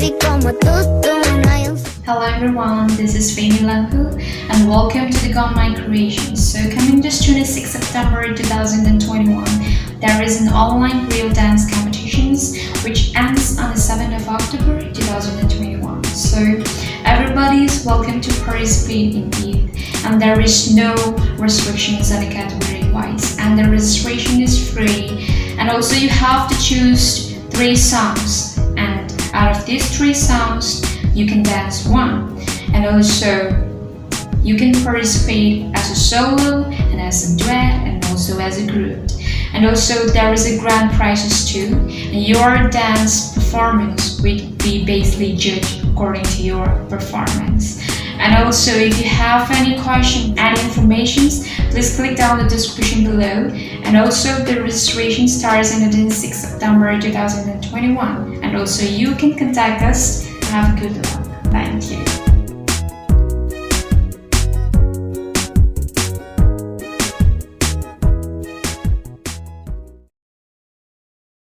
así como tú no hay un... Hello everyone, this is Femeh Lenghu and welcome to the Gonmei creation. So coming this 26 September 2021, there is an online real dance competitions which ends on the 7th of October 2021. So everybody is welcome to participate in it, and there is no restrictions on the category wise, and the registration is free, and also you have to choose 3 songs, and out of these 3 songs you can dance one, and also you can participate as a solo and as a duet and also as a group. And also there is a grand prizes too, and your dance performance will be basically judged according to your performance. And also if you have any question, any informations, please click down the description below. And also the registration starts on the 6th September 2021. And also you can contact us. Have a good luck. Thank you.